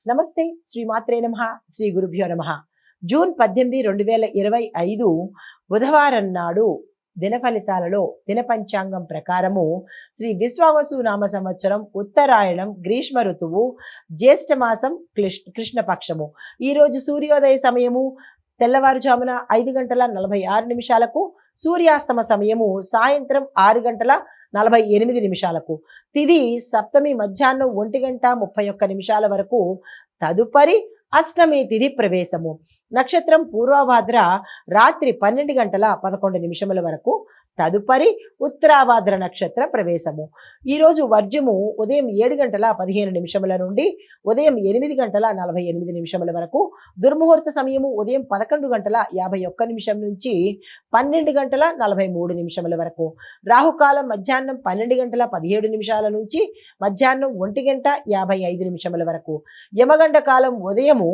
నమస్తే శ్రీ మాత్రే నమః శ్రీ గురుభ్యో నమః. జూన్ 18, 2025 బుధవారం నాడు దిన ఫలితాలలో దిన పంచాంగం ప్రకారము శ్రీ విశ్వావసు నామ సంవత్సరం ఉత్తరాయణం గ్రీష్మ ఋతువు జ్యేష్ఠ మాసం కృష్ణపక్షము. ఈరోజు సూర్యోదయ సమయము తెల్లవారుజామున 5:46 సూర్యాస్తమ సమయము సాయంత్రం 6:48 తిది సప్తమి మధ్యాహ్నం 1:31 వరకు. తదుపరి అష్టమి తిథి ప్రవేశము. నక్షత్రం పూర్వభాద్ర రాత్రి 12:11 వరకు. తదుపరి ఉత్తరాభాద్ర నక్షత్ర ప్రవేశము. ఈరోజు వర్జము ఉదయం 7:15 నుండి ఉదయం 8:48 వరకు. దుర్ముహూర్త సమయము ఉదయం 11:51 నుంచి 12:43 వరకు. రాహుకాలం మధ్యాహ్నం 12:17 నుంచి మధ్యాహ్నం 1:55 వరకు. యమగండ కాలం ఉదయము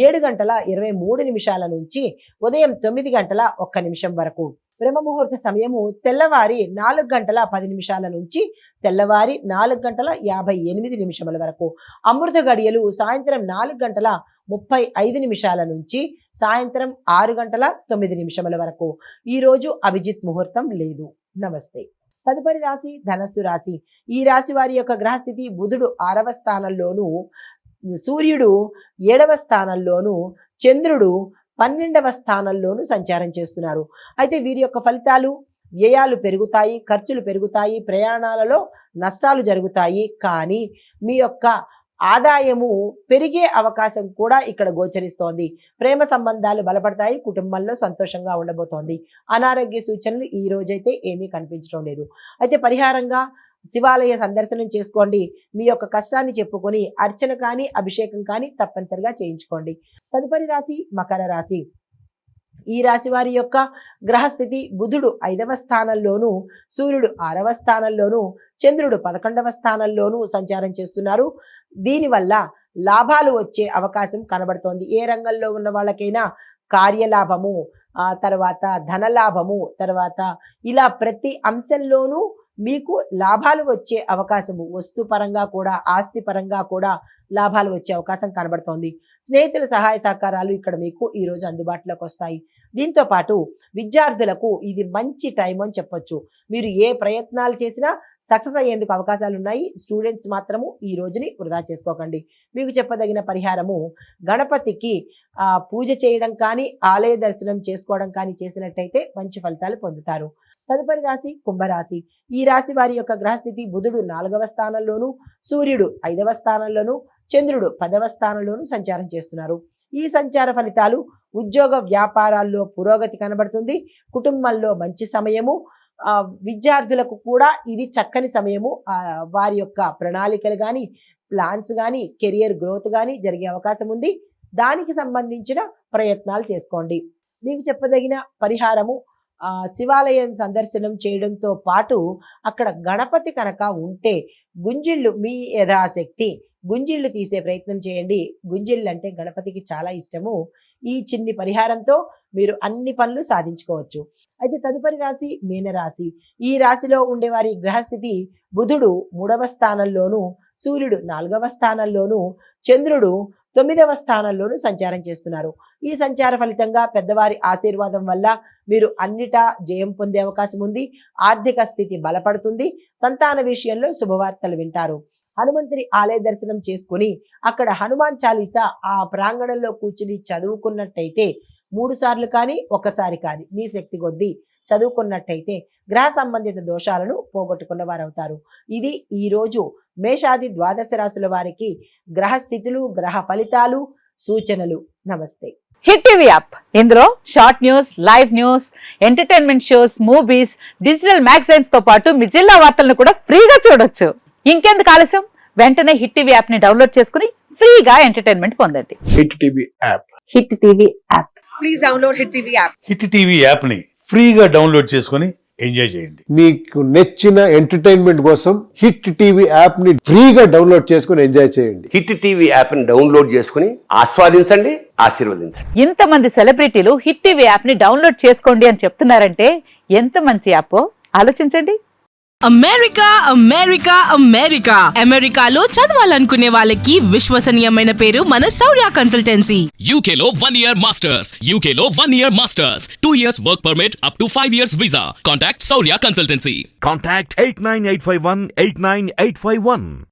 7:23 నుంచి ఉదయం 9:01 వరకు. బ్రహ్మముహూర్త సమయము తెల్లవారి 4:10 నుంచి తెల్లవారి 4:58 వరకు. అమృత గడియలు సాయంత్రం 4:35 నుంచి సాయంత్రం 6:09 వరకు. ఈరోజు అభిజిత్ ముహూర్తం లేదు. నమస్తే. తదుపరి రాశి ధనస్సు రాశి. ఈ రాశి వారి యొక్క గ్రహస్థితి బుధుడు 6వ స్థానంలోను, సూర్యుడు 7వ స్థానంలోను, చంద్రుడు 12వ స్థానంలోనూ సంచారం చేస్తున్నారు. అయితే వీరి యొక్క ఫలితాలు వ్యయాలు పెరుగుతాయి, ఖర్చులు పెరుగుతాయి, ప్రయాణాలలో నష్టాలు జరుగుతాయి. కానీ మీ యొక్క ఆదాయము పెరిగే అవకాశం కూడా ఇక్కడ గోచరిస్తోంది. ప్రేమ సంబంధాలు బలపడతాయి, కుటుంబంలో సంతోషంగా ఉండబోతోంది. అనారోగ్య సూచనలు ఈ రోజైతే ఏమీ కనిపించడం లేదు. అయితే పరిహారంగా శివాలయ సందర్శనం చేసుకోండి. మీ యొక్క కష్టాన్ని చెప్పుకొని అర్చన కానీ అభిషేకం కానీ తప్పనిసరిగా చేయించుకోండి. తదుపరి రాశి మకర రాశి. ఈ రాశి వారి యొక్క గ్రహస్థితి బుధుడు 5వ స్థానంలోను, సూర్యుడు 6వ స్థానంలోను, చంద్రుడు 11వ స్థానంలోను సంచారం చేస్తున్నారు. దీనివల్ల లాభాలు వచ్చే అవకాశం కనబడుతోంది. ఏ రంగంలో ఉన్న వాళ్ళకైనా కార్యలాభము, తర్వాత ధనలాభము, తర్వాత ఇలా ప్రతి అంశంలోనూ మీకు లాభాలు వచ్చే అవకాశము, వస్తు పరంగా కూడా ఆస్తి పరంగా కూడా లాభాలు వచ్చే అవకాశం కనబడుతోంది. స్నేహితుల సహాయ సహకారాలు ఇక్కడ మీకు ఈరోజు అందుబాటులోకి వస్తాయి. దీంతో పాటు విద్యార్థులకు ఇది మంచి టైం అని చెప్పొచ్చు. మీరు ఏ ప్రయత్నాలు చేసినా సక్సెస్ అయ్యేందుకు అవకాశాలు ఉన్నాయి. స్టూడెంట్స్ మాత్రము ఈ రోజుని వృధా చేసుకోకండి. మీకు చెప్పదగిన పరిహారము గణపతికి పూజ చేయడం కానీ ఆలయ దర్శనం చేసుకోవడం కానీ చేసినట్టయితే మంచి ఫలితాలు పొందుతారు. తదుపరి రాశి కుంభరాశి. ఈ రాశి వారి యొక్క గ్రహస్థితి బుధుడు 4వ స్థానంలోను, సూర్యుడు 5వ స్థానంలోను, చంద్రుడు 10వ స్థానంలోను సంచారం చేస్తున్నారు. ఈ సంచార ఫలితాలు ఉద్యోగ వ్యాపారాల్లో పురోగతి కనబడుతుంది. కుటుంబంలో మంచి సమయము, విద్యార్థులకు కూడా ఇది చక్కని సమయము. వారి యొక్క ప్రణాళికలు కానీ ప్లాన్స్ కానీ కెరియర్ గ్రోత్ కానీ జరిగే అవకాశం ఉంది. దానికి సంబంధించిన ప్రయత్నాలు చేసుకోండి. మీకు చెప్పదగిన పరిహారము శివాలయం సందర్శనం చేయడంతో పాటు అక్కడ గణపతి కనుక ఉంటే గుంజిళ్ళు మీ యథాశక్తి గుంజిళ్ళు తీసే ప్రయత్నం చేయండి. గుంజిళ్ళు అంటే గణపతికి చాలా ఇష్టము. ఈ చిన్ని పరిహారంతో మీరు అన్ని పనులు సాధించుకోవచ్చు. అయితే తదుపరి రాశి మీనరాశి. ఈ రాశిలో ఉండేవారి గ్రహస్థితి బుధుడు 3వ స్థానంలోను, సూర్యుడు 4వ స్థానంలోను, చంద్రుడు 9వ స్థానంలోనూ సంచారం చేస్తున్నారు. ఈ సంచార ఫలితంగా పెద్దవారి ఆశీర్వాదం వల్ల మీరు అన్నిటా జయం పొందే అవకాశం ఉంది. ఆర్థిక స్థితి బలపడుతుంది. సంతాన విషయంలో శుభవార్తలు వింటారు. హనుమంతుని ఆలయ దర్శనం చేసుకుని అక్కడ హనుమాన్ చాలీసా ఆ ప్రాంగణంలో కూర్చుని చదువుకున్నట్టయితే 3 సార్లు కానీ 1 సారి కానీ మీ శక్తి కొద్దీ చదువుకున్నట్టయితే గ్రహ సంబంధిత దోషాలను పోగొట్టుకున్న వారు అవుతారు. ఇది ఈరోజు మేషాది ద్వాదశ రాశుల వారికి గ్రహస్థితులు, గ్రహ ఫలితాలు, సూచనలు. నమస్తే. హిట్ టీవీ యాప్, ఇందులో short news, live news, entertainment shows, movies, digital magazines తో పాటు మీ జిల్లా వార్తలను కూడా ఫ్రీగా చూడొచ్చు. ఇంకెందుకు ఆలస్యం, వెంటనే హిట్ టీవీ యాప్ ని డౌన్లోడ్ చేసుకుని ఫ్రీగా ఎంటర్టైన్మెంట్ పొందండి. Hit TV app. Hit TV app. Please download hit TV app. Hit TV app ని ఫ్రీగా డౌన్లోడ్ చేసుకుని ఎంజాయ్ చేయండి. మీకు నచ్చిన ఎంటర్టైన్మెంట్ కోసం హిట్ టీవీ యాప్ ని ఫ్రీగా డౌన్లోడ్ చేసుకుని ఎంజాయ్ చేయండి. హిట్ టీవీ యాప్ ని డౌన్లోడ్ చేసుకుని ఆస్వాదించండి, ఆశీర్వదించండి. ఇంతమంది సెలబ్రిటీలు హిట్ టీవీ యాప్ ని డౌన్లోడ్ చేసుకోండి అని చెప్తున్నారంటే ఎంత మంచి యాప్ ఆలోచించండి. అమెరికా అమెరికా అమెరికా అమెరికాలో చదవాలనుకునే వాళ్ళకి విశ్వసనీయమైన పేరు మన శౌర్య consultancy. UK Law 1 Year Masters. UK Law 1 Year Masters. 2 years work permit up to 5 years visa. Contact Saurya Consultancy. Contact 89851 89851.